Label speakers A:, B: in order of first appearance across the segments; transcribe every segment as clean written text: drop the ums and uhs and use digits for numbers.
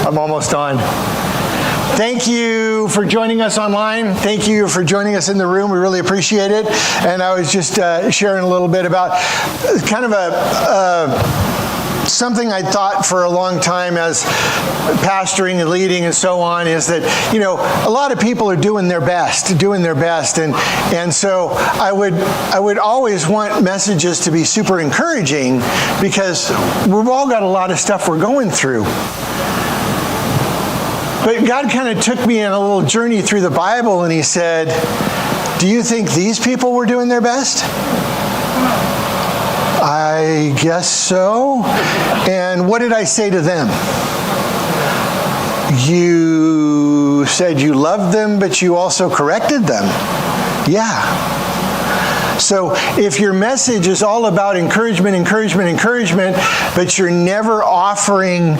A: I'm almost on. Thank you for joining us online. Thank you for joining us in the room. We really appreciate it. And I was just sharing a little bit about kind of something I thought for a long time as pastoring and leading and so on is that, you know, a lot of people are doing their best. And so I would always want messages to be super encouraging because we've all got a lot of stuff we're going through. But God kind of took me on a little journey through the Bible and he said, do you think these people were doing their best? I guess so. And what did I say to them? You said you loved them, but you also corrected them. Yeah. So if your message is all about encouragement, but you're never offering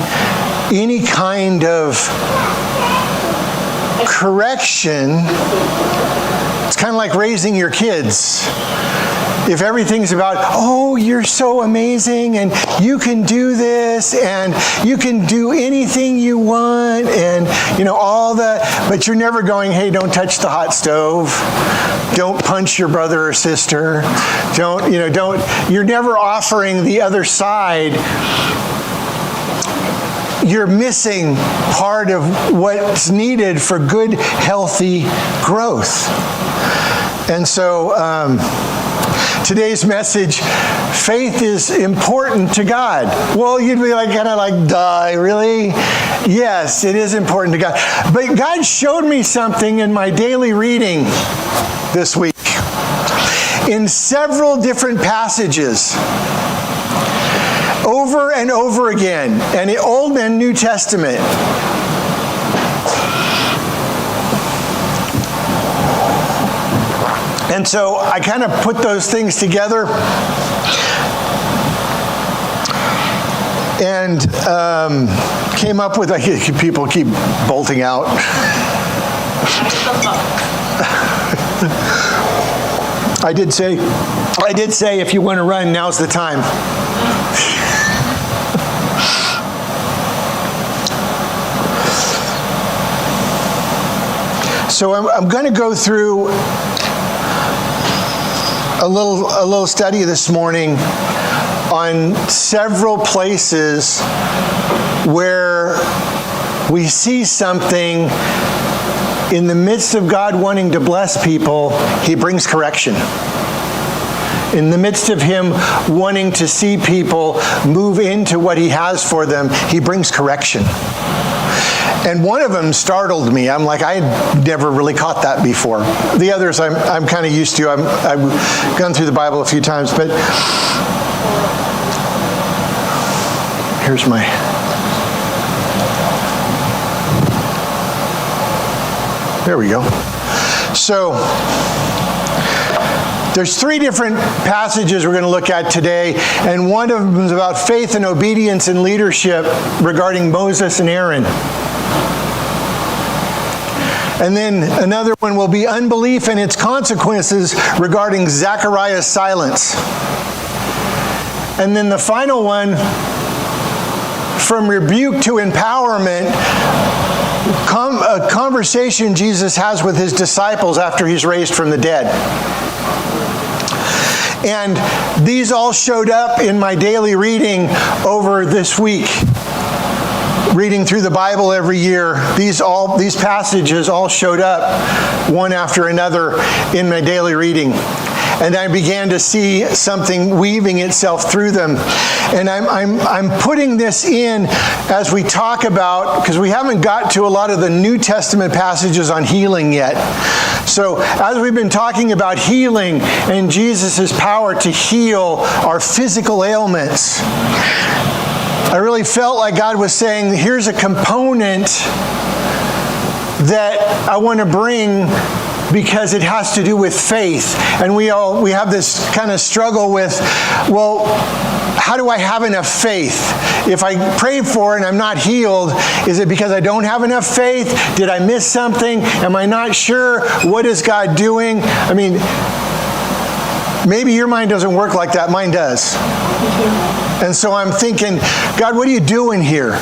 A: any kind of correction, it's kind of like raising your kids. If everything's about, oh, you're so amazing, and you can do this, and you can do anything you want, and, you know, all that, but you're never going, hey, don't touch the hot stove, don't punch your brother or sister, you're never offering the other side. You're missing part of what's needed for good, healthy growth. And so, today's message, faith is important to God. Well, you'd be like, kind of like, duh, really? Yes, it is important to God. But God showed me something in my daily reading this week. In several different passages, over and over again, and the Old and New Testament. And so I kind of put those things together and came up with, people keep bolting out. I did say, if you want to run, now's the time. So I'm going to go through a little study this morning on several places where we see something in the midst of God wanting to bless people, he brings correction. In the midst of him wanting to see people move into what he has for them, he brings correction. And one of them startled me. I'm like, I had never really caught that before. The others I'm kind of used to. I've gone through the Bible a few times, but here's my... There we go. So, there's three different passages we're going to look at today, and one of them is about faith and obedience and leadership regarding Moses and Aaron. And then another one will be unbelief and its consequences regarding Zechariah's silence. And then the final one, from rebuke to empowerment, a conversation Jesus has with his disciples after he's raised from the dead. And these all showed up in my daily reading over this week. Reading through the Bible every year, these passages all showed up one after another in my daily reading. And I began to see something weaving itself through them. And I'm putting this in as we talk about, because we haven't got to a lot of the New Testament passages on healing yet. So as we've been talking about healing and Jesus' power to heal our physical ailments, I really felt like God was saying, here's a component that I want to bring because it has to do with faith. And we have this kind of struggle with, well, how do I have enough faith? If I pray for it and I'm not healed, is it because I don't have enough faith? Did I miss something? Am I not sure? What is God doing? I mean, maybe your mind doesn't work like that. Mine does. And so I'm thinking, God, what are you doing here?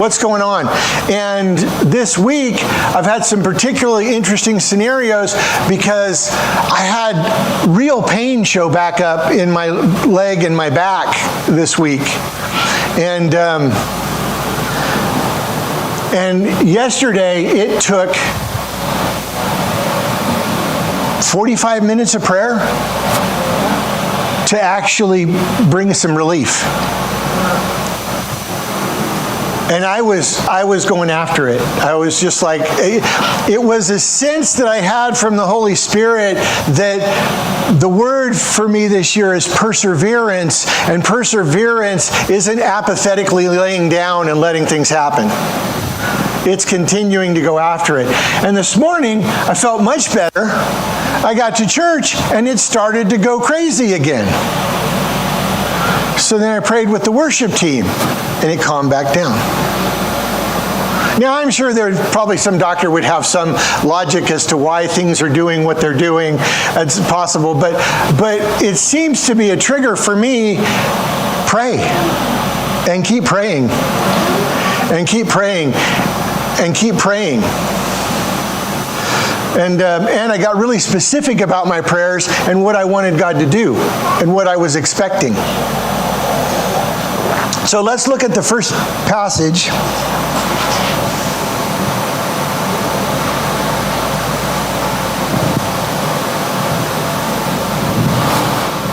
A: what's going on? And this week, I've had some particularly interesting scenarios because I had real pain show back up in my leg and my back this week. And yesterday, it took 45 minutes of prayer to actually bring some relief. And I was going after it. I was just like, it was a sense that I had from the Holy Spirit that the word for me this year is perseverance, and perseverance isn't apathetically laying down and letting things happen. It's continuing to go after it. And this morning, I felt much better. I got to church, and it started to go crazy again. So then I prayed with the worship team, and it calmed back down. Now, I'm sure probably some doctor would have some logic as to why things are doing what they're doing. It's possible, but it seems to be a trigger for me. Pray, and keep praying, and keep praying, and keep praying. And I got really specific about my prayers and what I wanted God to do and what I was expecting. So let's look at the first passage.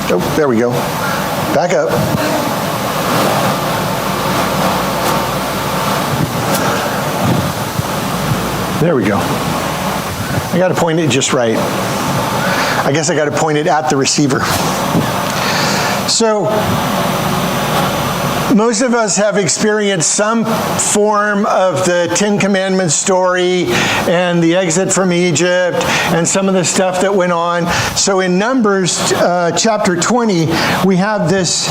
A: Oh, there we go. Back up. There we go. I got to point it just right. I guess I got to point it at the receiver. So, most of us have experienced some form of the Ten Commandments story and the exit from Egypt and some of the stuff that went on. So in Numbers chapter 20, we have this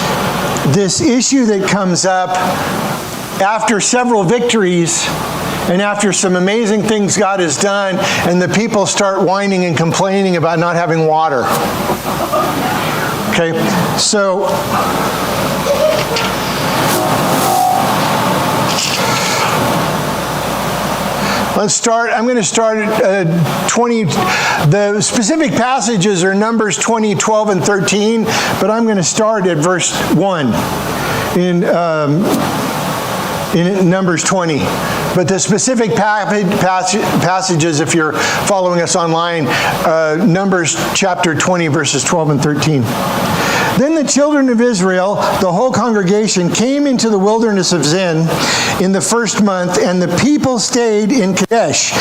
A: issue that comes up after several victories and after some amazing things God has done, and the people start whining and complaining about not having water. Okay, so let's start. I'm going to start at 20. The specific passages are Numbers 20, 12, and 13, but I'm going to start at verse 1 in Numbers 20. But the specific passages, if you're following us online, Numbers chapter 20, verses 12 and 13. Then the children of Israel, the whole congregation, came into the wilderness of Zin in the first month, and the people stayed in Kadesh.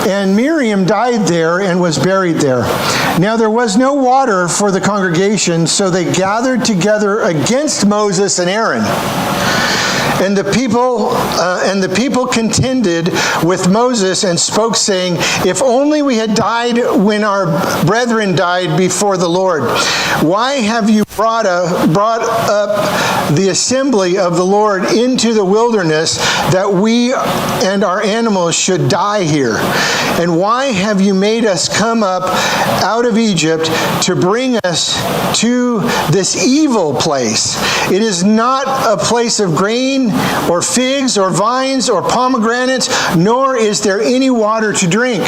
A: And Miriam died there and was buried there. Now there was no water for the congregation, so they gathered together against Moses and Aaron. And the people contended with Moses and spoke, saying, "If only we had died when our brethren died before the Lord. Why have you brought up the assembly of the Lord into the wilderness, that we and our animals should die here? And why have you made us come up out of Egypt to bring us to this evil place? It is not a place of grain or figs or vines or pomegranates, nor is there any water to drink."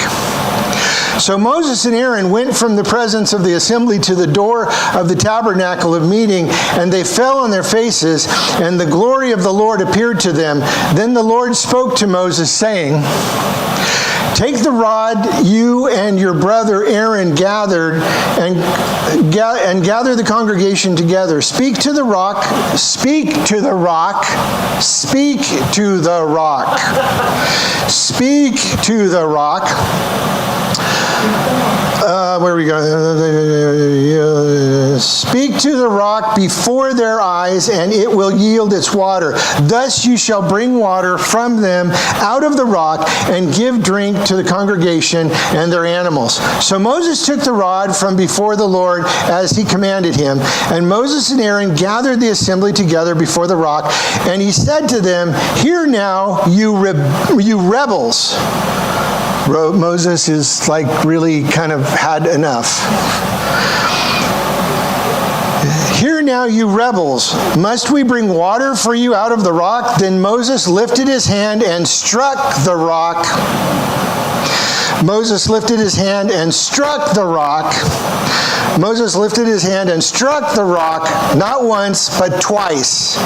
A: So Moses and Aaron went from the presence of the assembly to the door of the tabernacle of meeting, and they fell on their faces, and the glory of the Lord appeared to them. Then the Lord spoke to Moses, saying, "Take the rod you and your brother Aaron gathered, and gather the congregation together. Speak to the rock, speak to the rock, speak to the rock, speak to the rock." Where we go? "Speak to the rock before their eyes, and it will yield its water. Thus you shall bring water from them out of the rock, and give drink to the congregation and their animals." So Moses took the rod from before the Lord as he commanded him, and Moses and Aaron gathered the assembly together before the rock, and he said to them, "Hear now, you rebels." Moses is like really kind of had enough. "Hear now, you rebels. Must we bring water for you out of the rock?" Then Moses lifted his hand and struck the rock. Moses lifted his hand and struck the rock. Moses lifted his hand and struck the rock, not once, but twice,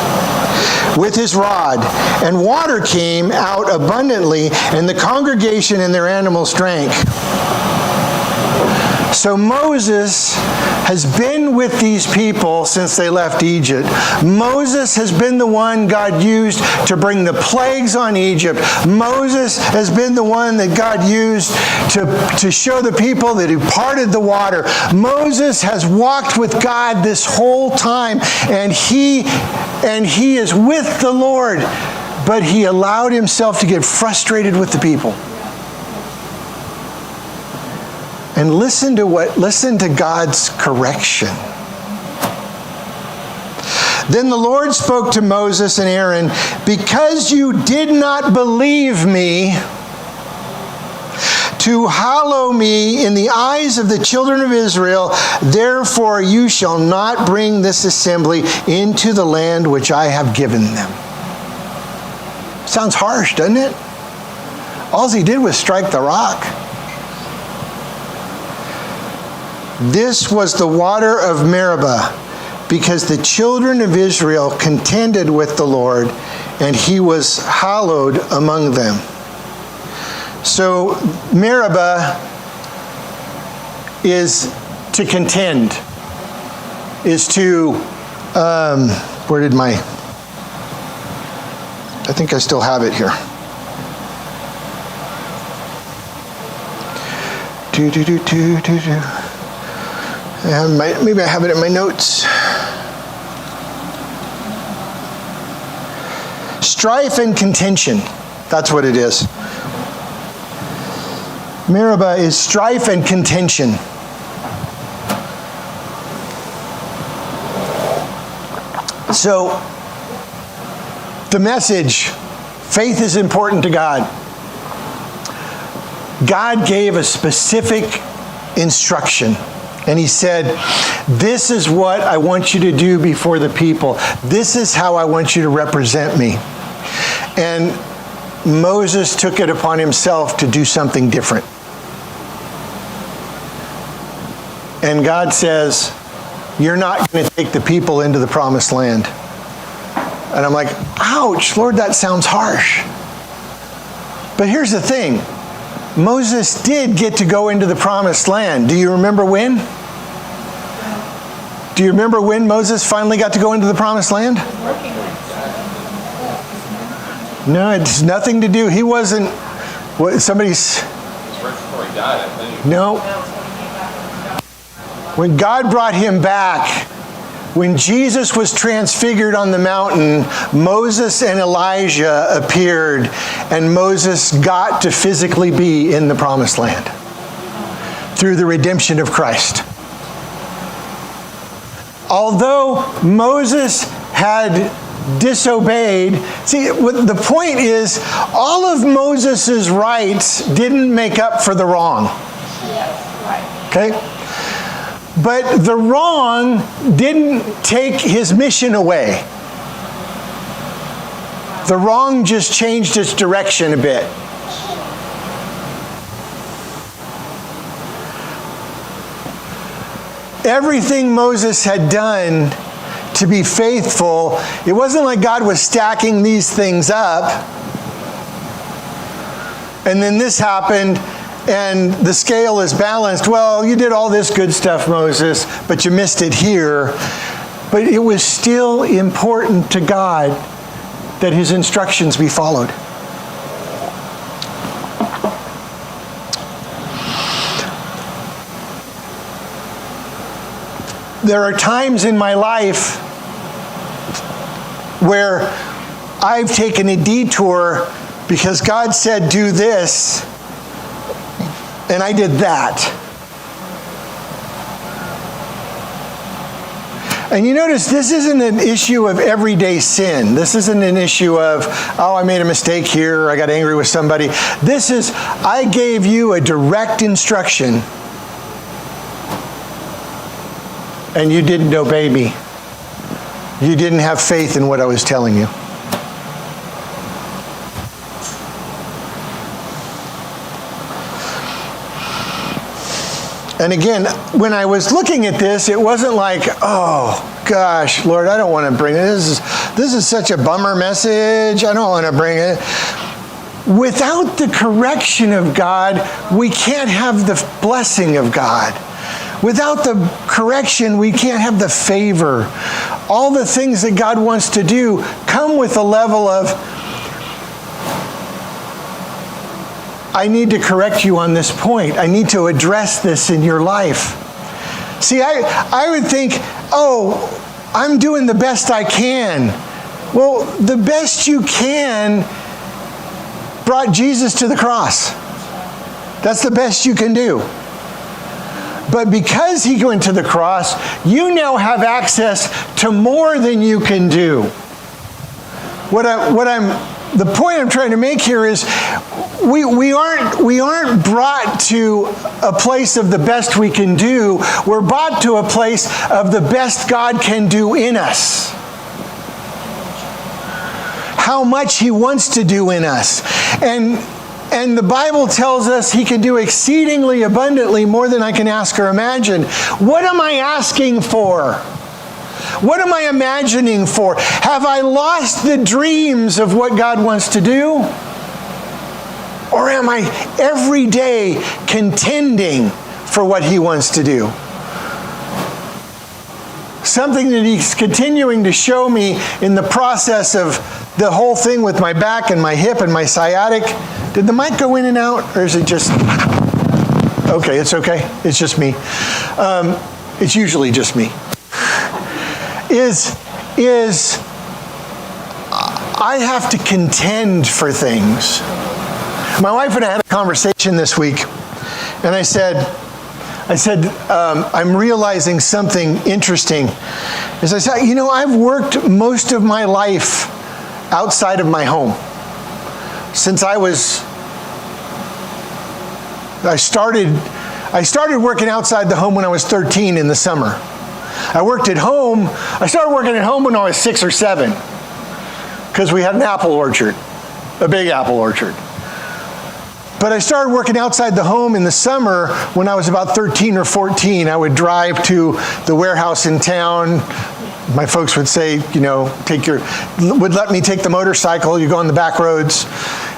A: with his rod. And water came out abundantly, and the congregation and their animals drank. So Moses has been with these people since they left Egypt. Moses has been the one God used to bring the plagues on Egypt. Moses has been the one that God used to show the people that he parted the water. Moses has walked with God this whole time, and he is with the Lord, but he allowed himself to get frustrated with the people. And listen to God's correction. Then the Lord spoke to Moses and Aaron, "Because you did not believe me to hallow me in the eyes of the children of Israel, therefore you shall not bring this assembly into the land which I have given them." Sounds harsh, doesn't it? All he did was strike the rock. This was the water of Meribah, because the children of Israel contended with the Lord, and he was hallowed among them. So Meribah is to contend, is to, where did I think I still have it here. Maybe I have it in my notes. Strife and contention. That's what it is. Meribah is strife and contention. So, the message, faith is important to God. God gave a specific instruction. And he said, "This is what I want you to do before the people. This is how I want you to represent me." And Moses took it upon himself to do something different. And God says, "You're not going to take the people into the promised land." And I'm like, ouch, Lord, that sounds harsh. But here's the thing. Moses did get to go into the promised land. Do you remember when? Do you remember when Moses finally got to go into the promised land? No, it's nothing to do. He wasn't, somebody's...
B: It's right before he died, I think.
A: No. When God brought him back, when Jesus was transfigured on the mountain, Moses and Elijah appeared, and Moses got to physically be in the promised land through the redemption of Christ. Although Moses had disobeyed, see, the point is, all of Moses' rights didn't make up for the wrong. Okay? But the wrong didn't take his mission away. The wrong just changed its direction a bit. Everything Moses had done to be faithful, it wasn't like God was stacking these things up, and then this happened, and the scale is balanced. Well, you did all this good stuff, Moses, but you missed it here. But it was still important to God that his instructions be followed. There are times in my life where I've taken a detour because God said, do this, and I did that. And you notice this isn't an issue of everyday sin. This isn't an issue of, oh, I made a mistake here, I got angry with somebody. This is, I gave you a direct instruction, and you didn't obey me. You didn't have faith in what I was telling you. And again, when I was looking at this, it wasn't like, oh gosh, Lord, I don't want to bring it. This is such a bummer message. I don't want to bring it. Without the correction of God, we can't have the blessing of God. Without the correction, we can't have the favor. All the things that God wants to do come with a level of, I need to correct you on this point. I need to address this in your life. See, I would think, oh, I'm doing the best I can. Well, the best you can brought Jesus to the cross. That's the best you can do. But because he went to the cross, you now have access to more than you can do. The point I'm trying to make here is we aren't brought to a place of the best we can do. We're brought to a place of the best God can do in us. How much he wants to do in us. And the Bible tells us he can do exceedingly abundantly more than I can ask or imagine. What am I asking for? What am I imagining for? Have I lost the dreams of what God wants to do? Or am I every day contending for what he wants to do? Something that he's continuing to show me in the process of the whole thing with my back and my hip and my sciatic. Did the mic go in and out, or is it just... Okay, it's okay. It's just me. It's usually just me. Is I have to contend for things. My wife and I had a conversation this week, and I said, I'm realizing something interesting. As I said, I've worked most of my life outside of my home. Since I started working outside the home when I was 13 in the summer. I started working at home when I was 6 or 7, because we had an apple orchard, a big apple orchard. But I started working outside the home in the summer when I was about 13 or 14. I would drive to the warehouse in town. My folks would say, would let me take the motorcycle. You go on the back roads.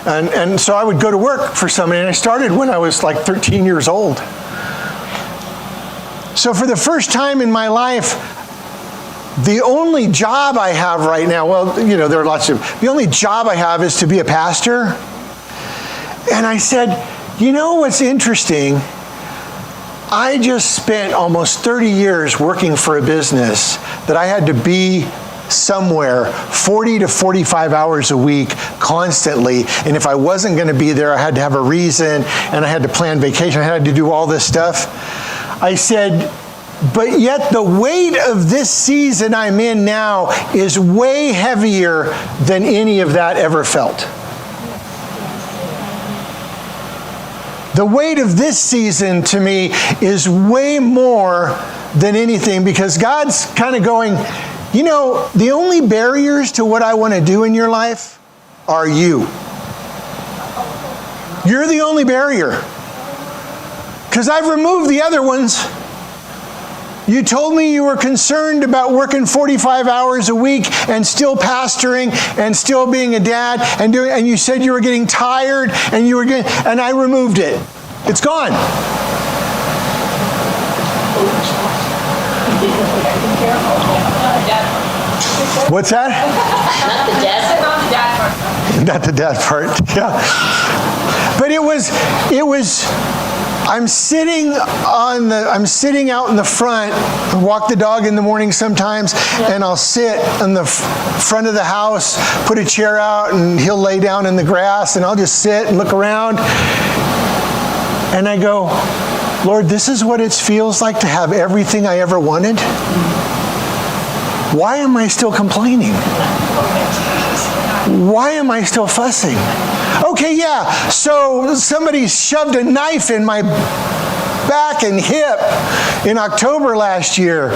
A: And so I would go to work for somebody. And I started when I was like 13 years old. So for the first time in my life, the only job I have right now, there are lots of, the only job I have is to be a pastor. And I said, what's interesting? I just spent almost 30 years working for a business that I had to be somewhere 40 to 45 hours a week constantly. And if I wasn't going to be there, I had to have a reason, and I had to plan vacation. I had to do all this stuff. I said, but yet the weight of this season I'm in now is way heavier than any of that ever felt. The weight of this season to me is way more than anything, because God's kind of going, the only barriers to what I want to do in your life are you. You're the only barrier. Because I've removed the other ones. You told me you were concerned about working 45 hours a week and still pastoring and still being a dad and you said you were getting tired and I removed it. It's gone. What's that? Not the dad part. Yeah. But it was I'm sitting out in the front. I walk the dog in the morning sometimes, and I'll sit in the front of the house, put a chair out, and he'll lay down in the grass, and I'll just sit and look around. And I go, Lord, this is what it feels like to have everything I ever wanted? Why am I still complaining? Why am I still fussing? Okay, yeah, so somebody shoved a knife in my back and hip in October last year.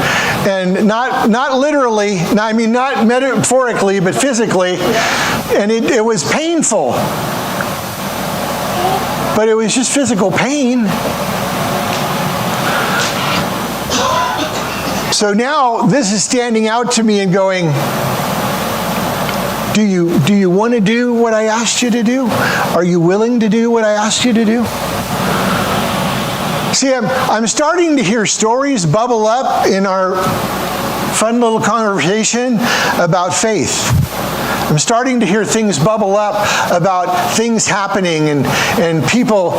A: And not literally, I mean, not metaphorically, but physically. And it was painful. But it was just physical pain. So now this is standing out to me and going, do you want to do what I asked you to do? Are you willing to do what I asked you to do? See, I'm starting to hear stories bubble up in our fun little conversation about faith. I'm starting to hear things bubble up about things happening and people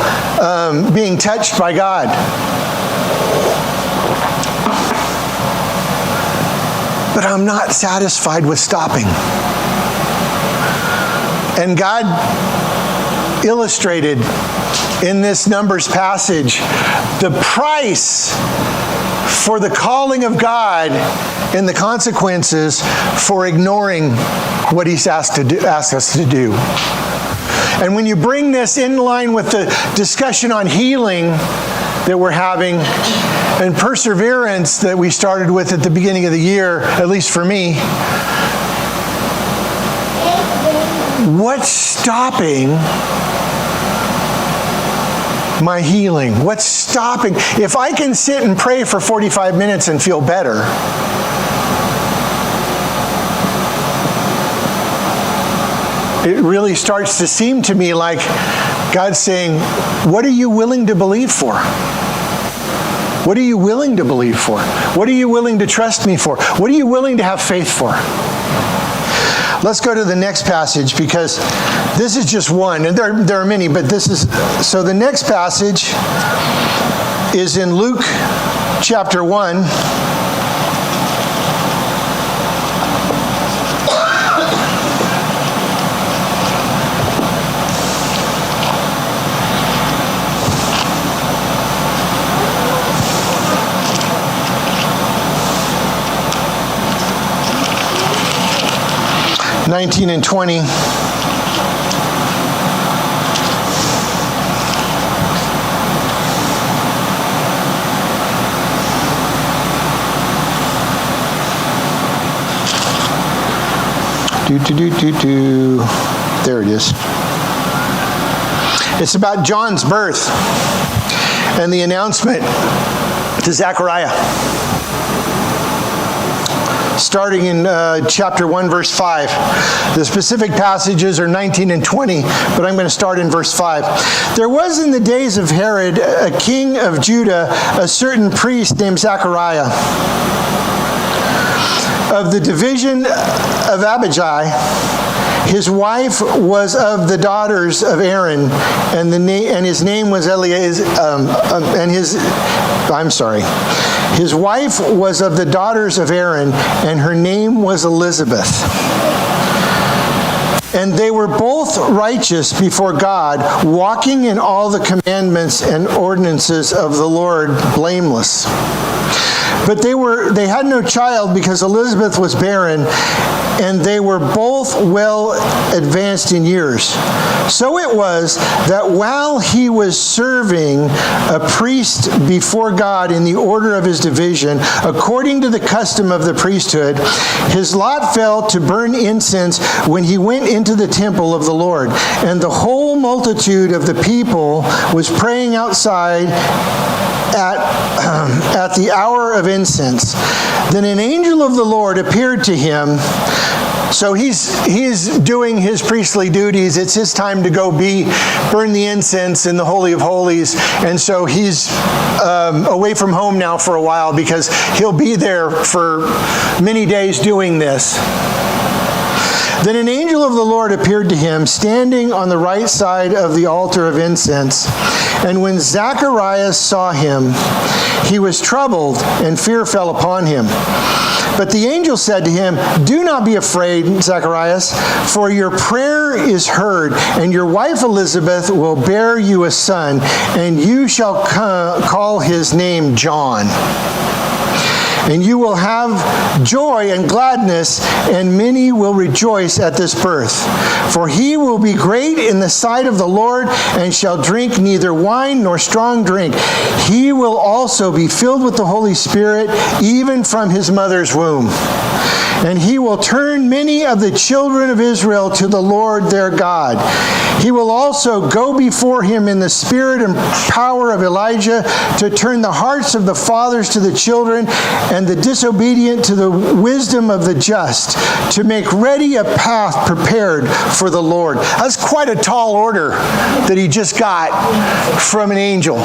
A: being touched by God. But I'm not satisfied with stopping. And God illustrated in this Numbers passage the price for the calling of God and the consequences for ignoring what He's asked us to do. And when you bring this in line with the discussion on healing that we're having and perseverance that we started with at the beginning of the year, at least for me, what's stopping my healing? What's stopping? If I can sit and pray for 45 minutes and feel better, it really starts to seem to me like God's saying, what are you willing to believe for? What are you willing to believe for? What are you willing to trust me for? What are you willing to have faith for? Let's go to the next passage, because this is just one, and there are many, but this is, so the next passage is in Luke chapter 1. (19 and 20). There it is. It's about John's birth and the announcement to Zechariah. Starting in chapter 1, verse 5. The specific passages are 19 and 20, but I'm going to start in verse 5. There was in the days of Herod, a king of Judah, a certain priest named Zechariah, of the division of Abijah. His wife was of the daughters of Aaron, and his name was His wife was of the daughters of Aaron, and her name was Elizabeth. And they were both righteous before God, walking in all the commandments and ordinances of the Lord, blameless. But they had no child because Elizabeth was barren, and they were both well advanced in years. So it was that while he was serving a priest before God in the order of his division, according to the custom of the priesthood, his lot fell to burn incense when he went into the temple of the Lord. And the whole multitude of the people was praying outside at the hour of incense. Then an angel of the Lord appeared to him. So he's doing his priestly duties. It's his time to go burn the incense in the Holy of Holies. And so he's away from home now for a while, because he'll be there for many days doing this. Then an angel of the Lord appeared to him, standing on the right side of the altar of incense. And when Zacharias saw him, he was troubled, and fear fell upon him. But the angel said to him, "Do not be afraid, Zacharias, for your prayer is heard, and your wife Elizabeth will bear you a son, and you shall call his name John. And you will have joy and gladness, and many will rejoice at this birth. For he will be great in the sight of the Lord, and shall drink neither wine nor strong drink. He will also be filled with the Holy Spirit, even from his mother's womb. And he will turn many of the children of Israel to the Lord their God. He will also go before him in the spirit and power of Elijah, to turn the hearts of the fathers to the children, and the disobedient to the wisdom of the just, to make ready a path prepared for the Lord. That's quite a tall order that he just got from an angel.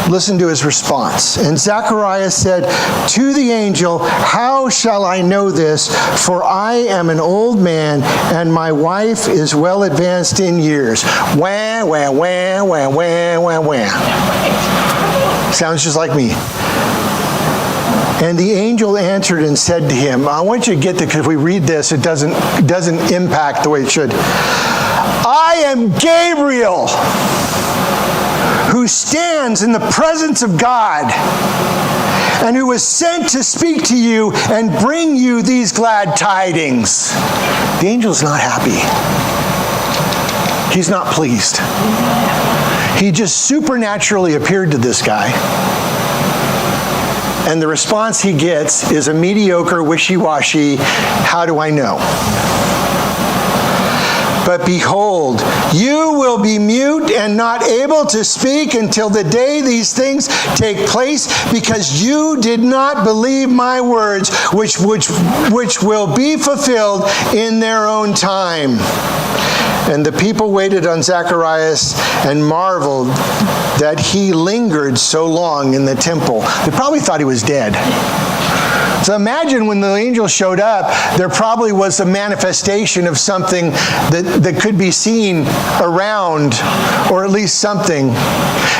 A: Listen to his response. And Zechariah said to the angel, "How shall I know this? For I am an old man, and my wife is well advanced in years." Wah, wah, wah, wah, wah, wah, wah. Sounds just like me. And the angel answered and said to him, I want you to get that, because if we read this, it doesn't impact the way it should. "I am Gabriel, who stands in the presence of God, and who was sent to speak to you and bring you these glad tidings." The angel's not happy. He's not pleased. He just supernaturally appeared to this guy. And the response he gets is a mediocre, wishy-washy, "How do I know?" "But behold, you will be mute and not able to speak until the day these things take place, because you did not believe my words, which will be fulfilled in their own time." And the people waited on Zacharias and marveled that he lingered so long in the temple. They probably thought he was dead. So imagine when the angel showed up, there probably was a manifestation of something that could be seen around, or at least something.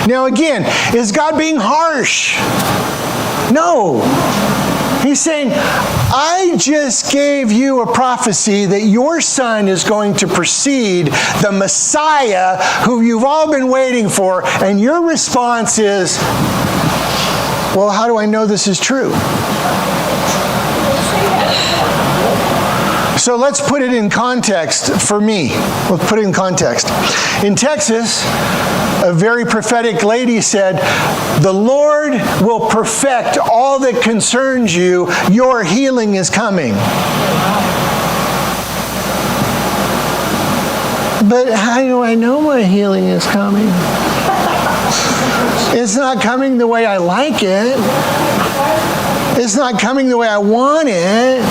A: Now again, is God being harsh? No. He's saying, I just gave you a prophecy that your son is going to precede the Messiah who you've all been waiting for, and your response is, well, how do I know this is true? So let's put it in context for me. Let's put it in context. In Texas, a very prophetic lady said, "The Lord will perfect all that concerns you. Your healing is coming." But how do I know my healing is coming? It's not coming the way I like it. It's not coming the way I want it.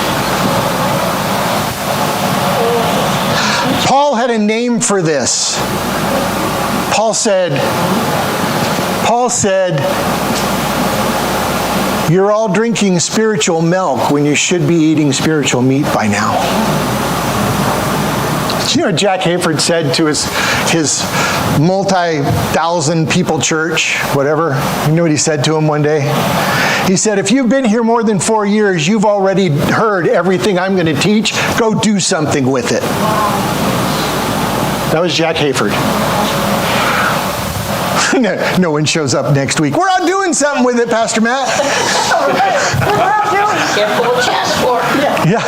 A: Paul had a name for this. Paul said, "You're all drinking spiritual milk when you should be eating spiritual meat by now." Do you know what Jack Hayford said to his multi-thousand people church, whatever? You know what he said to him one day? He said, "If you've been here more than 4 years, you've already heard everything I'm going to teach. Go do something with it." That was Jack Hayford. No one shows up next week. "We're out doing something with it, Pastor Matt."
C: We're out doing it. Can't pull a chest for it.
A: Yeah.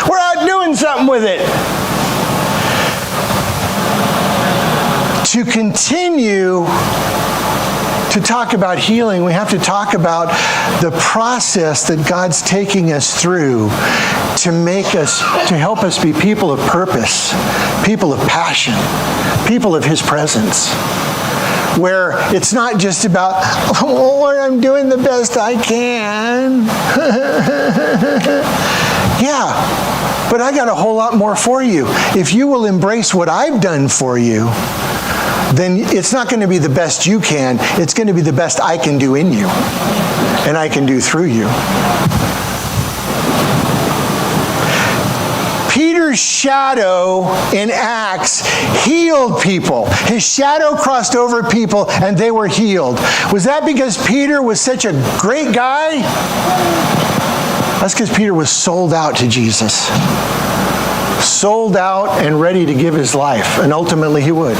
A: "We're out doing something with it." To continue to talk about healing, we have to talk about the process that God's taking us through to help us be people of purpose, people of passion, people of His presence. Where it's not just about, "Oh, Lord, I'm doing the best I can." Yeah, but I got a whole lot more for you. If you will embrace what I've done for you, then it's not going to be the best you can. It's going to be the best I can do in you, and I can do through you. Peter's shadow in Acts healed people. His shadow crossed over people and they were healed. Was that because Peter was such a great guy? That's because Peter was sold out to Jesus. Sold out and ready to give his life, and ultimately he would.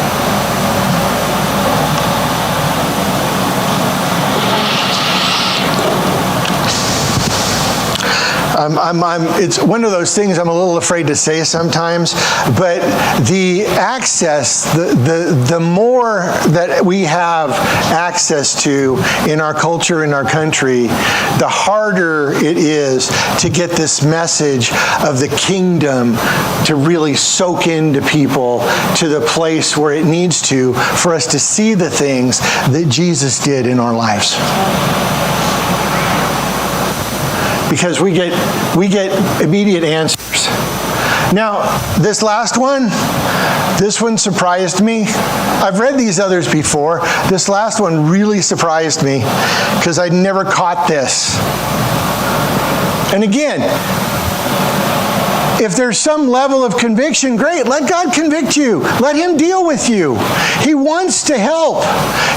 A: It's one of those things I'm a little afraid to say sometimes, but the access, the more that we have access to in our culture, in our country, the harder it is to get this message of the kingdom to really soak into people to the place where it needs to for us to see the things that Jesus did in our lives. Because we get immediate answers. Now, this last one, this one surprised me. I've read these others before. This last one really surprised me because I'd never caught this. And again, if there's some level of conviction, great, let God convict you. Let Him deal with you. He wants to help.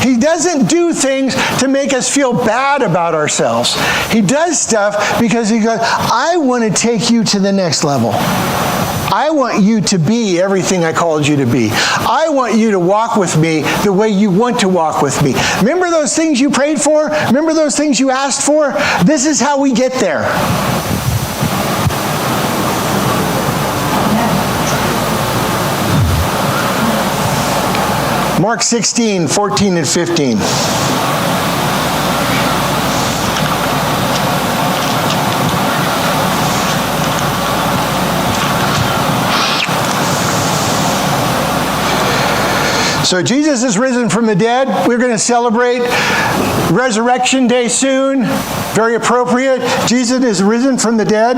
A: He doesn't do things to make us feel bad about ourselves. He does stuff because He goes, I want to take you to the next level. I want you to be everything I called you to be. I want you to walk with me the way you want to walk with me. Remember those things you prayed for? Remember those things you asked for? This is how we get there. Mark 16, 14 and 15. So Jesus is risen from the dead. We're going to celebrate Resurrection Day soon. Very appropriate. Jesus is risen from the dead.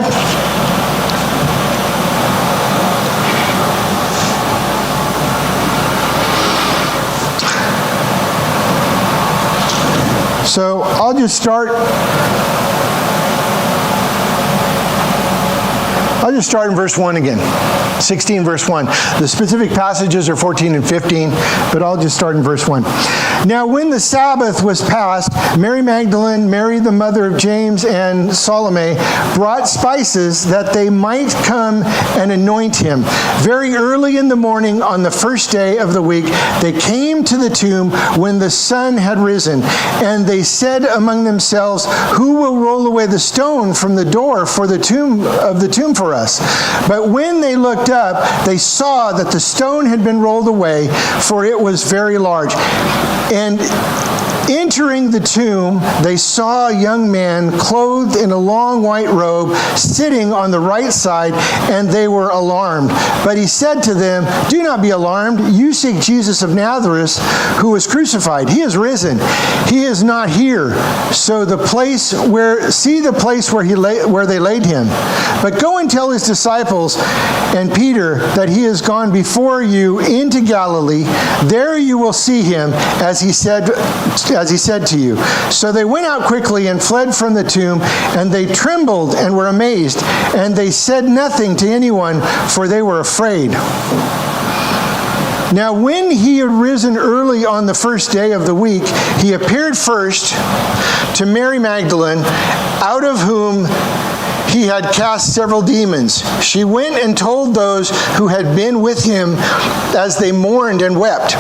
A: So I'll just start in verse 1 again. 16 verse 1. The specific passages are 14 and 15, but I'll just start in verse 1. Now when the Sabbath was past, Mary Magdalene, Mary the mother of James, and Salome brought spices that they might come and anoint him. Very early in the morning on the first day of the week, they came to the tomb when the sun had risen, and they said among themselves, who will roll away the stone from the door for the tomb for us? But when they looked up, they saw that the stone had been rolled away, for it was very large. And entering the tomb, they saw a young man clothed in a long white robe sitting on the right side, and they were alarmed. But he said to them, do not be alarmed. You seek Jesus of Nazareth, who was crucified. He is risen. He is not here. So see the place where they laid him. But go and tell his disciples and Peter that he has gone before you into Galilee. There you will see him, as he said to you. So they went out quickly and fled from the tomb, and they trembled and were amazed, and they said nothing to anyone, for they were afraid. Now when he had risen early on the first day of the week, he appeared first to Mary Magdalene, out of whom he had cast several demons. She went and told those who had been with him as they mourned and wept.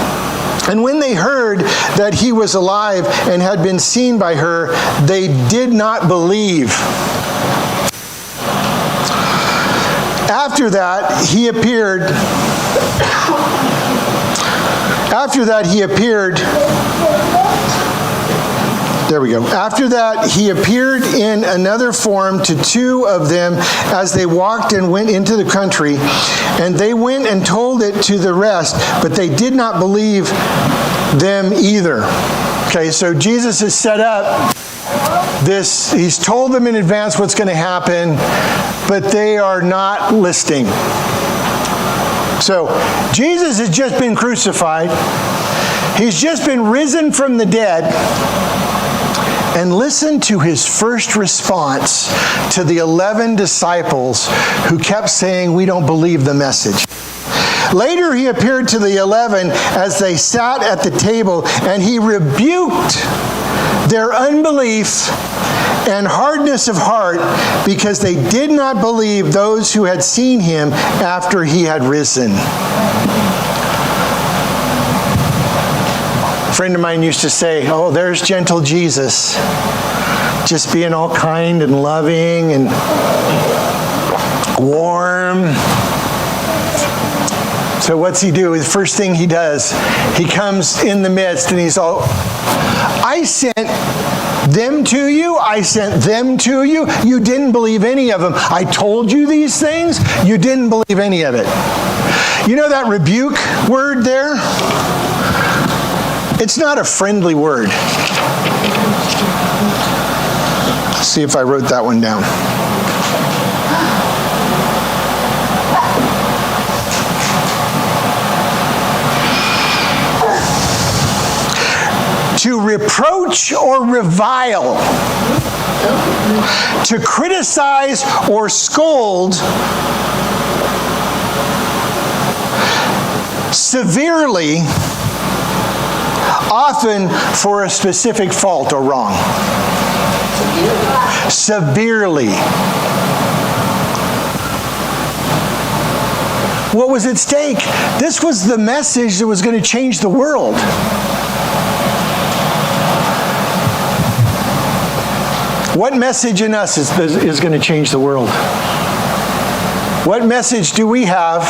A: And when they heard that he was alive and had been seen by her, they did not believe. After that, he appeared. There we go. After that, he appeared in another form to two of them as they walked and went into the country. And they went and told it to the rest, but they did not believe them either. Okay, so Jesus has set up this. He's told them in advance what's going to happen, but they are not listening. So Jesus has just been crucified. He's just been risen from the dead. And listen to his first response to the 11 disciples who kept saying, we don't believe the message. Later he appeared to the 11 as they sat at the table, and he rebuked their unbelief and hardness of heart because they did not believe those who had seen him after he had risen. A friend of mine used to say, oh, there's gentle Jesus. just being all kind and loving and warm. So what's he do? The first thing he does, he comes in the midst and he's all, I sent them to you. I sent them to you. You didn't believe any of them. I told you these things. You didn't believe any of it. You know that rebuke word there? It's not a friendly word. Let's see if I wrote that one down. To reproach or revile, to criticize or scold severely, often for a specific fault or wrong. Severely. What was at stake? This was the message that was going to change the world. What message in us is going to change the world? What message do we have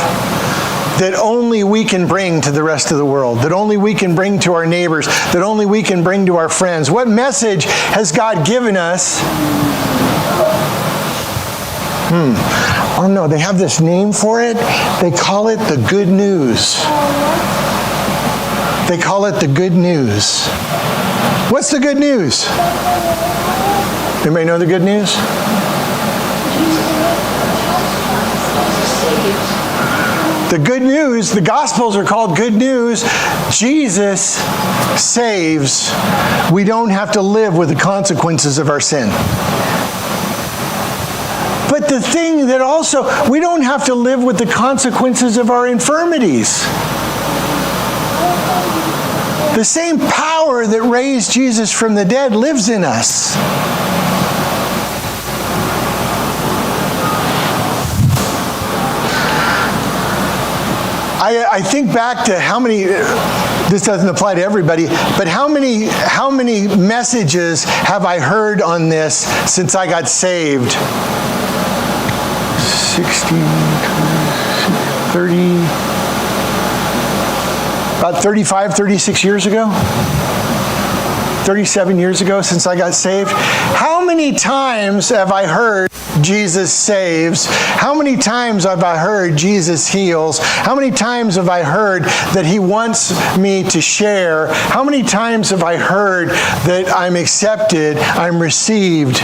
A: that only we can bring to the rest of the world, that only we can bring to our neighbors, that only we can bring to our friends? What message has God given us? Oh no, they have this name for it. They call it the good news. They call it the good news. What's the good news? Anybody know the good news? The good news, the Gospels are called good news. Jesus saves. We don't have to live with the consequences of our sin. But the thing that also, we don't have to live with the consequences of our infirmities. The same power that raised Jesus from the dead lives in us. I think back to how many, this doesn't apply to everybody, but how many messages have I heard on this since I got saved? 60, 30, about 35, 36 years ago? 37 years ago since I got saved. How many times have I heard Jesus saves? How many times have I heard Jesus heals? How many times have I heard that he wants me to share? How many times have I heard that I'm accepted, I'm received?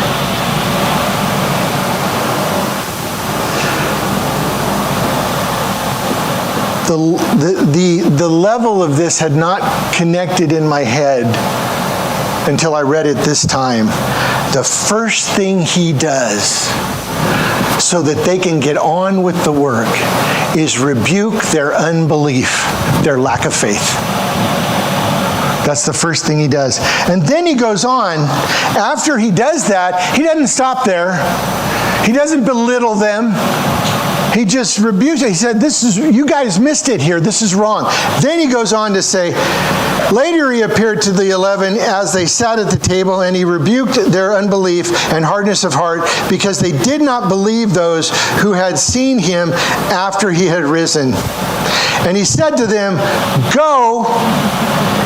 A: The level of this had not connected in my head until I read it this time. The first thing he does so that they can get on with the work is rebuke their unbelief, their lack of faith. That's the first thing he does. And then he goes on. After he does that, he doesn't stop there. He doesn't belittle them. He just rebukes it. He said, you guys missed it here. This is wrong. Then he goes on to say, later he appeared to the 11 as they sat at the table, and he rebuked their unbelief and hardness of heart because they did not believe those who had seen him after he had risen. And he said to them, go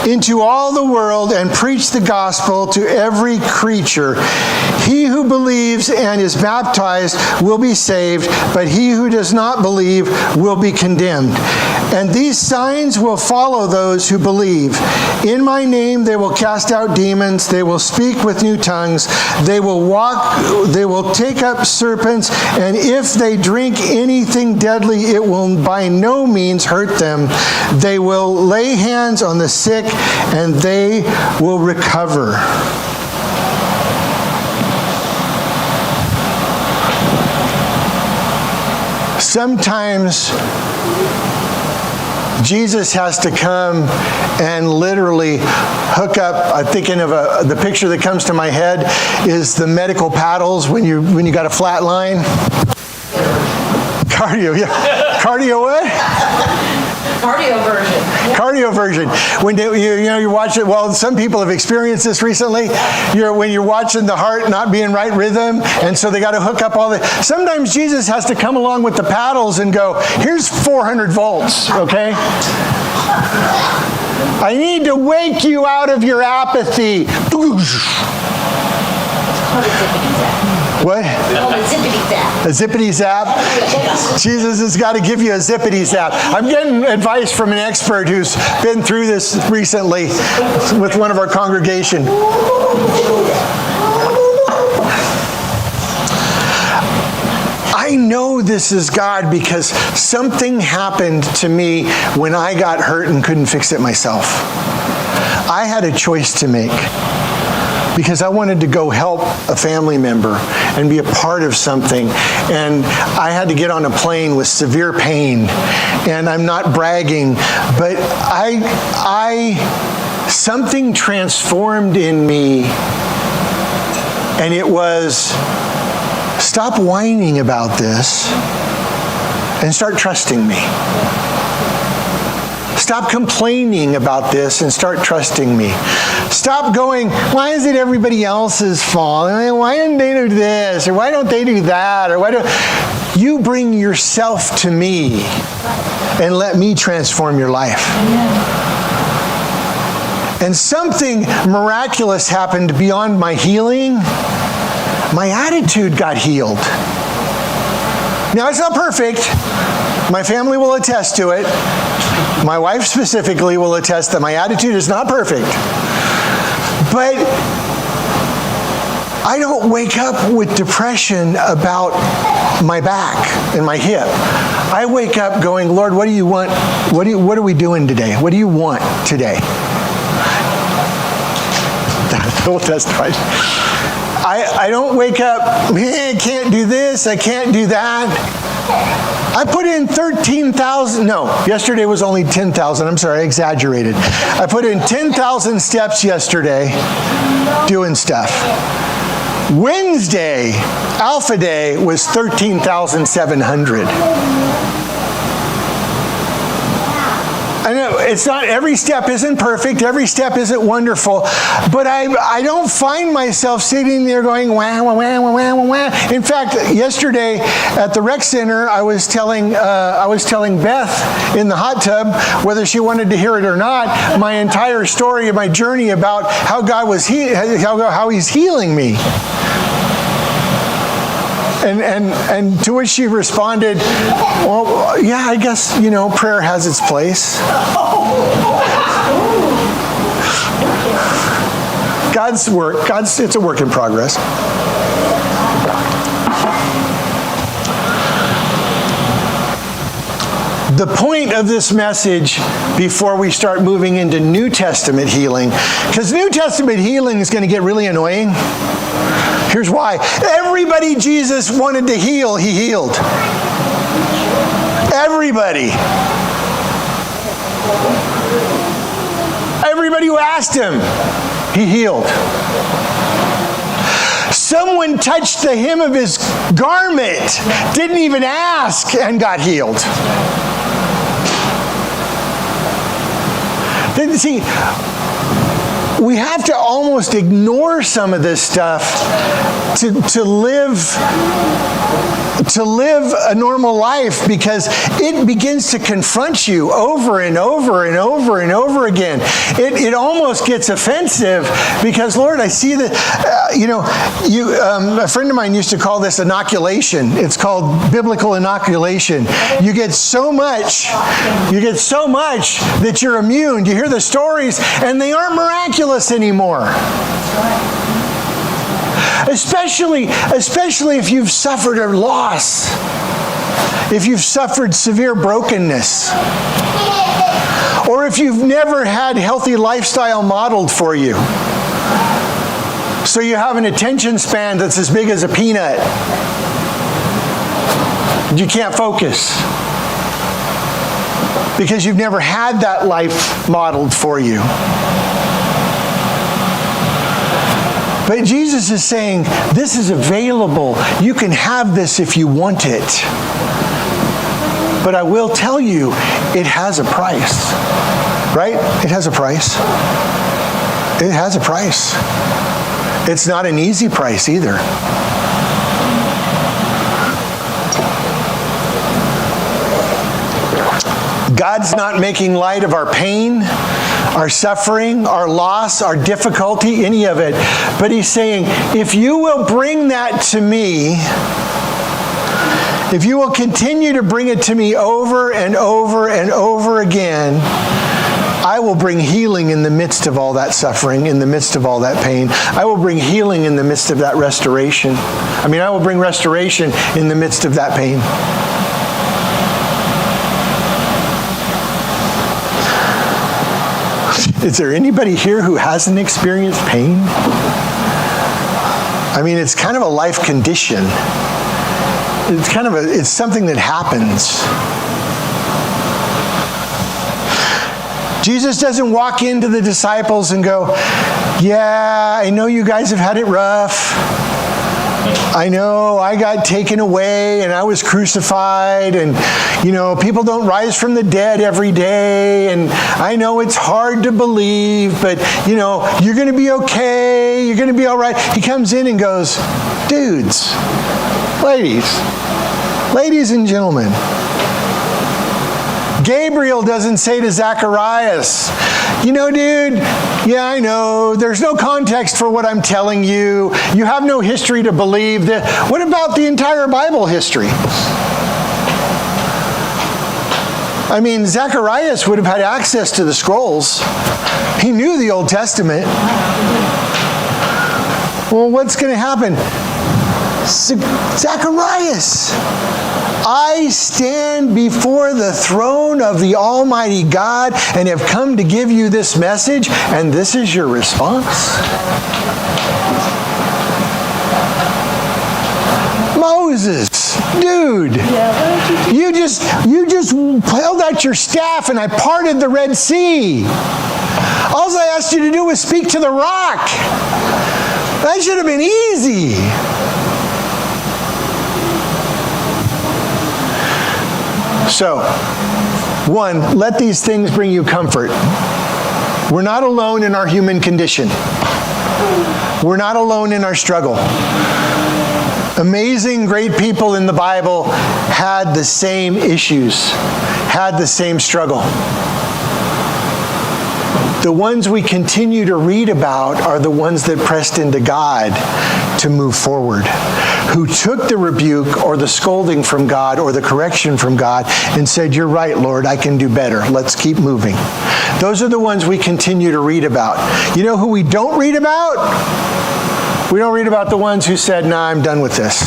A: into all the world and preach the gospel to every creature. He who believes and is baptized will be saved, but he who does not believe will be condemned. And these signs will follow those who believe. In my name they will cast out demons, they will speak with new tongues, they will take up serpents, and if they drink anything deadly, it will by no means hurt them. They will lay hands on the sick, and they will recover. Sometimes Jesus has to come and literally hook up. I'm thinking of the picture that comes to my head is the medical paddles when you got a flat line. Cardio, yeah. Cardio what?
C: Cardio version.
A: Cardio version. When you're watching, well, some people have experienced this recently. When you're watching the heart not be in right rhythm, and so they got to hook up all the. Sometimes Jesus has to come along with the paddles and go, here's 400 volts, okay? I need to wake you out of your apathy. What? A zippity zap? Jesus has got to give you a zippity zap. I'm getting advice from an expert who's been through this recently with one of our congregation. I know this is God because something happened to me when I got hurt and couldn't fix it myself. I had a choice to make, because I wanted to go help a family member and be a part of something. And I had to get on a plane with severe pain. And I'm not bragging, but something transformed in me. And it was, stop whining about this and start trusting me. Stop complaining about this and start trusting me. Stop going, why is it everybody else's fault? Why didn't they do this? Or why don't they do that? Or why don't you bring yourself to me and let me transform your life? And something miraculous happened beyond my healing. My attitude got healed. Now, it's not perfect. My family will attest to it. My wife specifically will attest that my attitude is not perfect. But I don't wake up with depression about my back and my hip. I wake up going, Lord, what do you want? What are we doing today? What do you want today? We'll testify. I don't wake up, man, I can't do this, I can't do that. I put in 13,000, no, yesterday was only 10,000, I'm sorry, I exaggerated. I put in 10,000 steps yesterday doing stuff. Wednesday, Alpha Day, was 13,700. I know it's not, every step isn't perfect, every step isn't wonderful, but I don't find myself sitting there going, wah, wah, wah, wah, wah, wah. In fact, yesterday at the rec center, I was telling Beth in the hot tub, whether she wanted to hear it or not, my entire story of my journey about how God was how He's healing me. And to which she responded, well, yeah, I guess, prayer has its place. God's work, it's a work in progress. The point of this message, before we start moving into New Testament healing, because New Testament healing is going to get really annoying. Here's why. Everybody Jesus wanted to heal, He healed. Everybody. Everybody who asked Him, He healed. Someone touched the hem of His garment, didn't even ask, and got healed. See, we have to almost ignore some of this stuff to live a normal life, because it begins to confront you over and over and over and over again. It almost gets offensive because, Lord, I see that, a friend of mine used to call this inoculation. It's called biblical inoculation. You get so much that you're immune. You hear the stories and they aren't miraculous anymore. Especially if you've suffered a loss, if you've suffered severe brokenness, or if you've never had healthy lifestyle modeled for you. So you have an attention span that's as big as a peanut. You can't focus because you've never had that life modeled for you. But Jesus is saying, this is available. You can have this if you want it. But I will tell you, it has a price. right? It has a price. It has a price. It's not an easy price either. God's not making light of our pain, our suffering, our loss, our difficulty, any of it. But he's saying, if you will bring that to me, if you will continue to bring it to me over and over and over again, I will bring healing in the midst of all that suffering, in the midst of all that pain. I will bring healing in the midst of that restoration. I will bring restoration in the midst of that pain. Is there anybody here who hasn't experienced pain? It's kind of a life condition. It's something that happens. Jesus doesn't walk into the disciples and go, yeah, I know you guys have had it rough. I know I got taken away and I was crucified, and people don't rise from the dead every day, and I know it's hard to believe, but you're going to be okay, you're going to be all right. He comes in and goes, dudes, ladies and gentlemen, Gabriel doesn't say to Zacharias, dude, yeah, I know, there's no context for what I'm telling you. You have no history to believe that. What about the entire Bible history? Zacharias would have had access to the scrolls. He knew the Old Testament. Well, what's going to happen? Zacharias, I stand before the throne of the Almighty God and have come to give you this message, and this is your response? Moses, dude, you just held out your staff and I parted the Red Sea. All I asked you to do was speak to the rock. That should have been easy. So, one, let these things bring you comfort. We're not alone in our human condition. We're not alone in our struggle. Amazing, great people in the Bible had the same issues, had the same struggle. The ones we continue to read about are the ones that pressed into God to move forward, who took the rebuke or the scolding from God or the correction from God and said, you're right, Lord, I can do better. Let's keep moving. Those are the ones we continue to read about. You know who we don't read about? We don't read about the ones who said, nah, I'm done with this.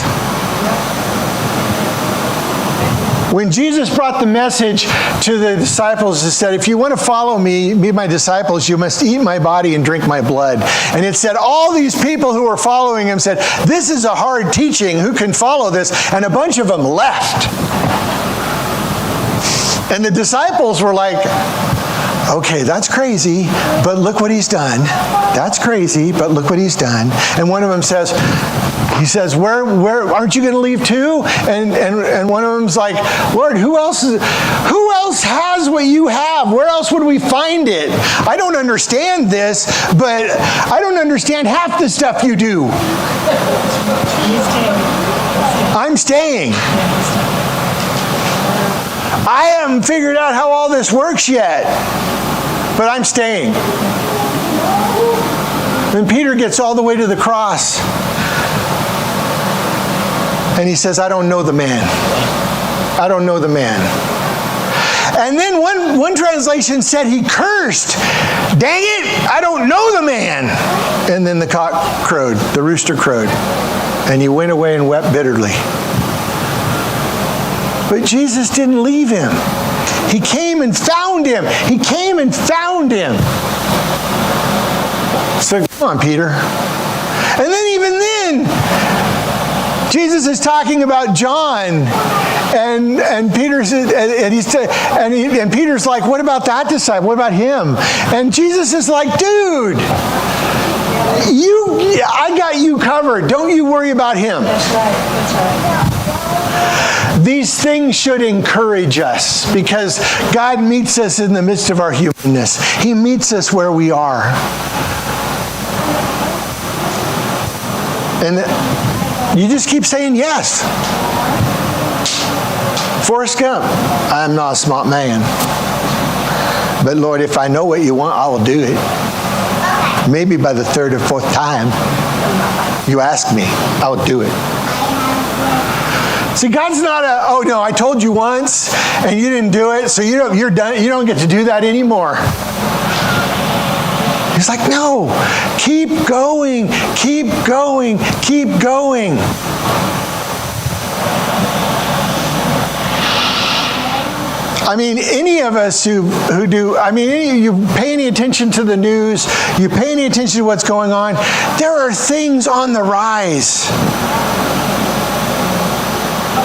A: When Jesus brought the message to the disciples, he said, if you want to follow me, be my disciples, you must eat my body and drink my blood. And it said all these people who were following him said, this is a hard teaching. Who can follow this? And a bunch of them left. And the disciples were like, okay, that's crazy, but look what he's done. That's crazy, but look what he's done. And one of them says, he says, where aren't you going to leave too? And one of them's like, Lord, who else has what you have? Where else would we find it? I don't understand this, but I don't understand half the stuff you do. I'm staying. I haven't figured out how all this works yet, but I'm staying. Then Peter gets all the way to the cross. And he says, I don't know the man. I don't know the man. And then one translation said he cursed. Dang it, I don't know the man. And then the cock crowed, the rooster crowed. And he went away and wept bitterly. But Jesus didn't leave him. He came and found him. He came and found him. So come on, Peter. And then even then, Jesus is talking about John, and Peter's and Peter's like, what about that disciple? What about him? And Jesus is like, dude, I got you covered. Don't you worry about him.
C: That's right.
A: These things should encourage us because God meets us in the midst of our humanness. He meets us where we are. And you just keep saying yes. Forrest Gump, I'm not a smart man. But Lord, if I know what you want, I will do it. Maybe by the third or fourth time you ask me, I will do it. See, God's not oh no, I told you once and you didn't do it, so you're done. You don't get to do that anymore. He's like, no, keep going, keep going, keep going. I mean, any of us who do, you pay any attention to the news, you pay any attention to what's going on, there are things on the rise.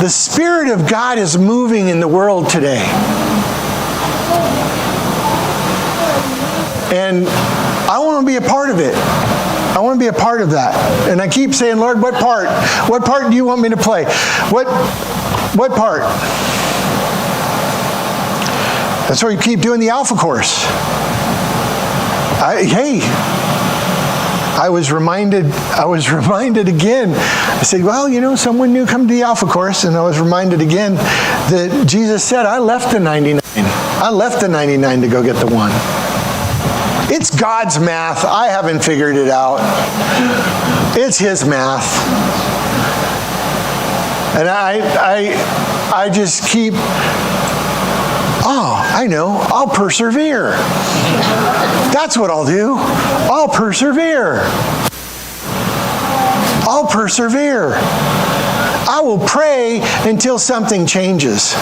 A: The Spirit of God is moving in the world today. And I want to be a part of it. I want to be a part of that. And I keep saying, Lord, what part? What part do you want me to play? What part? That's why you keep doing the Alpha course. I was reminded again. I said, well, someone new come to the Alpha course, and I was reminded again that Jesus said, I left the 99. I left the 99 to go get the one. It's God's math. I haven't figured it out. It's His math. And I just keep, I know, I'll persevere. That's what I'll do. I'll persevere. I'll persevere. I will pray until something changes.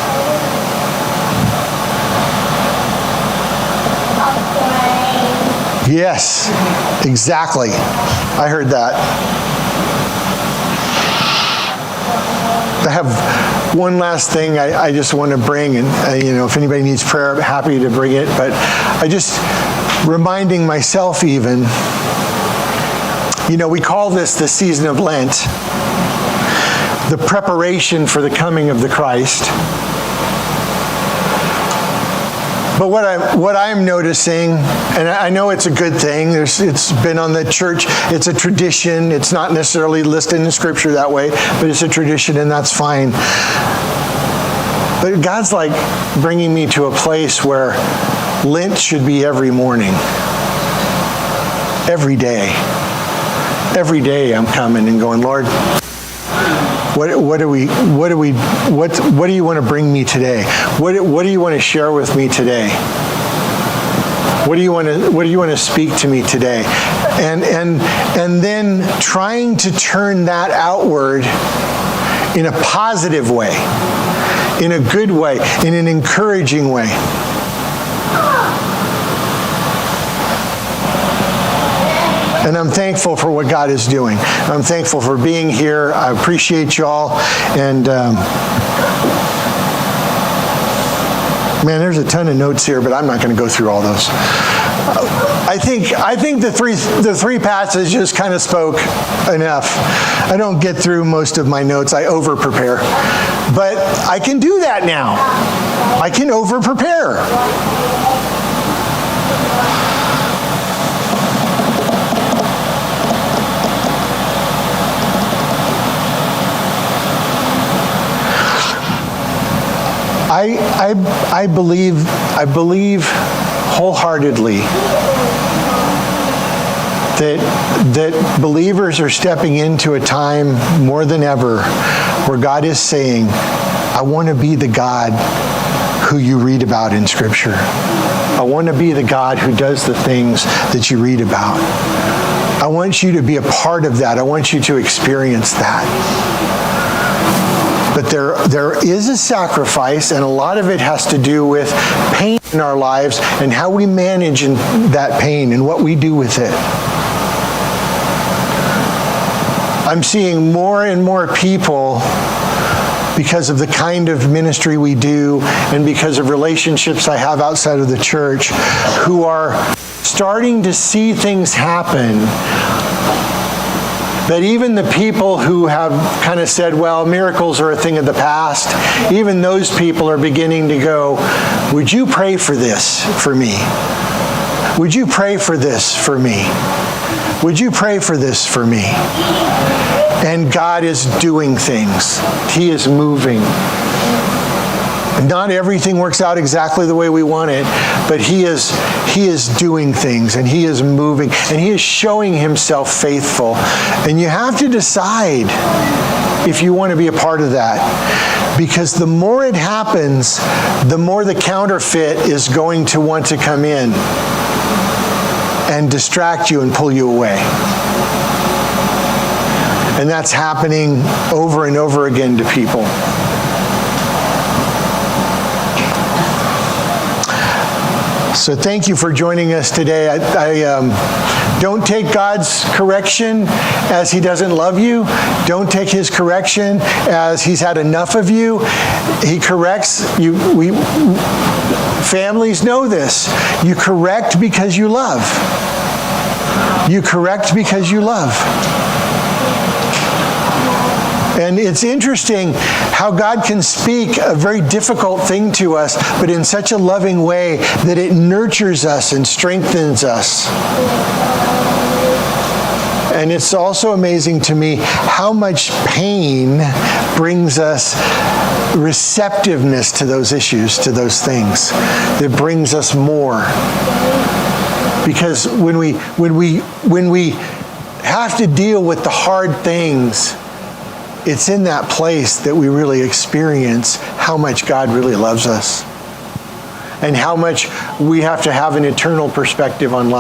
A: Yes, exactly. I heard that. I have one last thing I just want to bring, and if anybody needs prayer, I'm happy to bring it, but I just reminding myself even, we call this the season of Lent, the preparation for the coming of the Christ. But what I'm noticing, and I know it's a good thing, it's been on the church, it's a tradition, it's not necessarily listed in Scripture that way, but it's a tradition and that's fine. But God's like bringing me to a place where Lent should be every morning. Every day. Every day I'm coming and going, Lord, what do you want to bring me today? What do you want to share with me today? What do you want to speak to me today? And then trying to turn that outward in a positive way, in a good way, in an encouraging way. And I'm thankful for what God is doing. I'm thankful for being here. I appreciate y'all. And man, there's a ton of notes here, but I'm not going to go through all those. I think the three passages kind of spoke enough. I don't get through most of my notes. I over-prepare. But I can do that now. I can over-prepare. I believe wholeheartedly that believers are stepping into a time more than ever where God is saying, I want to be the God who you read about in Scripture. I want to be the God who does the things that you read about. I want you to be a part of that. I want you to experience that. But there is a sacrifice, and a lot of it has to do with pain in our lives and how we manage that pain and what we do with it. I'm seeing more and more people, because of the kind of ministry we do and because of relationships I have outside of the church, who are starting to see things happen But even the people who have kind of said, well, miracles are a thing of the past, even those people are beginning to go, would you pray for this for me? Would you pray for this for me? Would you pray for this for me? And God is doing things. He is moving. Not everything works out exactly the way we want it, but He is doing things, and He is moving, and He is showing Himself faithful. And you have to decide if you want to be a part of that. Because the more it happens, the more the counterfeit is going to want to come in and distract you and pull you away. And that's happening over and over again to people. So thank you for joining us today. I don't take God's correction as He doesn't love you. Don't take His correction as He's had enough of you. He corrects you. Families know this. You correct because you love. You correct because you love. And it's interesting how God can speak a very difficult thing to us, but in such a loving way that it nurtures us and strengthens us. And it's also amazing to me how much pain brings us receptiveness to those issues, to those things. That brings us more. Because when we have to deal with the hard things, it's in that place that we really experience how much God really loves us and how much we have to have an eternal perspective on life.